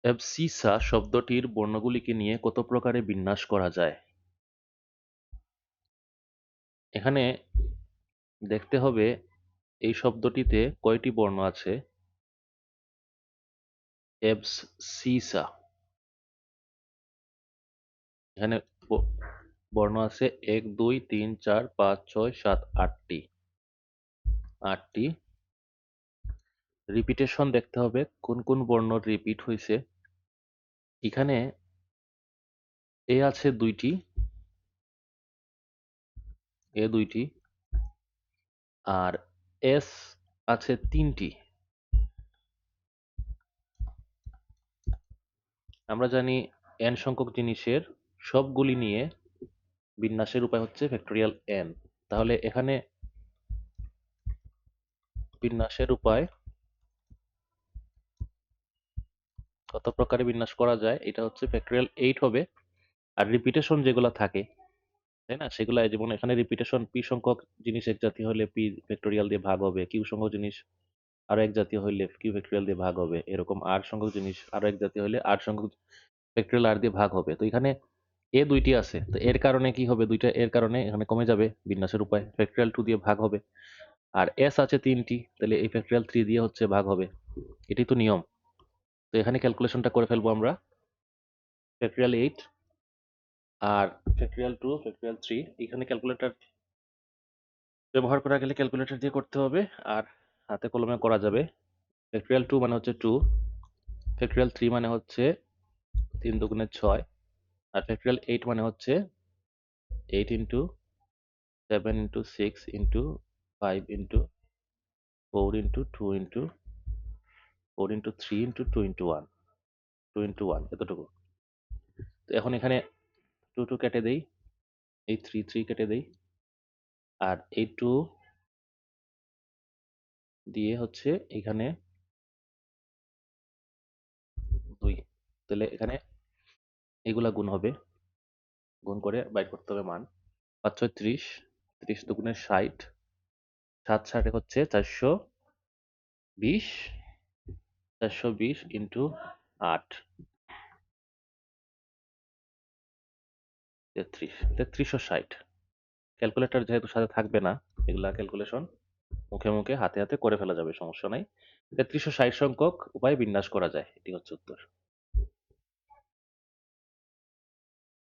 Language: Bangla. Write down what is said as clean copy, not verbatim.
অ্যাবসিসা শব্দটির বর্ণগুলিকে নিয়ে কত প্রকারে বিন্যাস করা যায়? এখানে দেখতে হবে এই শব্দটিতে কয়টি বর্ণ আছে। অ্যাবসিসা, এখানে বর্ণ আছে 1 2 3 4 5 6 7 8টি। রিপিটেশন দেখতে হবে কোন কোন বর্ণ রিপিট হয়েছে। এখানে এ আছে 2টি, এ 2টি, আর এস আছে 3টি। আমরা জানি n সংখ্যক জিনিসের সবগুলি নিয়ে বিন্যাসের উপায় হচ্ছে ফ্যাক্টোরিয়াল n। তাহলে এখানে বিন্যাসের উপায় কত প্রকারে বিন্যাস করা যায়, এটা হচ্ছে ফ্যাক্টোরিয়াল 8 হবে। আর রিপিটেশন যেগুলো থাকে, তাই না, সেগুলো যেমন এখানে রিপিটেশন p সংখ্যক জিনিস এক জাতীয় হলে p ফ্যাক্টোরিয়াল দিয়ে ভাগ হবে, q সংখ্যক জিনিস আরো এক জাতীয় হলে q ফ্যাক্টোরিয়াল দিয়ে ভাগ হবে, এরকম r সংখ্যক জিনিস আরো এক জাতীয় হলে r সংখ্যক ফ্যাক্টোরিয়াল r দিয়ে ভাগ হবে। তো এখানে এ 2টি আছে, তো এর কারণে কি হবে, দুইটা এর কারণে এখানে কমে যাবে, বিন্যাসের উপায় ফ্যাক্টোরিয়াল 2 দিয়ে ভাগ হবে। আর এস আছে 3টি, তাহলে এই ফ্যাক্টোরিয়াল 3 দিয়ে হচ্ছে ভাগ হবে। এটাই তো নিয়ম। তো এখানে ক্যালকুলেশনটা করে ফেলবো আমরা। ফ্যাক্টোরিয়াল 8 আর ফ্যাক্টোরিয়াল 2 ফ্যাক্টোরিয়াল 3, এখানে ক্যালকুলেটর ব্যবহার করা গেলে ক্যালকুলেটর দিয়ে করতে হবে, আর হাতে কলমে করা যাবে। ফ্যাক্টোরিয়াল 2 মানে হচ্ছে 2, ফ্যাক্টোরিয়াল 3 মানে হচ্ছে 3 দুগুণে 6, আর ফ্যাক্টোরিয়াল 8 মানে হচ্ছে 8 into 7 into 6 into 5 into 4 into 2 into 4 into 3 into 2 into 1, 2 into 1, এতটুকু। তো এখন এখানে 2 2 কেটে দেই, এই 3 3 কেটে দেই, আর এই 2 দিয়ে হচ্ছে এখানে 2, তাহলে এখানে এগুলা গুণ হবে, গুণ করে বাইর করতে হবে মান। 5 6 30, 30 দুগুণে 60, 7 60 হচ্ছে 420, 420 ইন্টু 8, 33, 3360। ক্যালকুলেটর যেহেতু সাথে থাকবে না, এগুলা ক্যালকুলেশন মুখে মুখে হাতে হাতে করে ফেলা যাবে, সমস্যা নাই। 3360 সংখ্যক উপায়ে বিন্যাস করা যায়, এটি হচ্ছে উত্তর।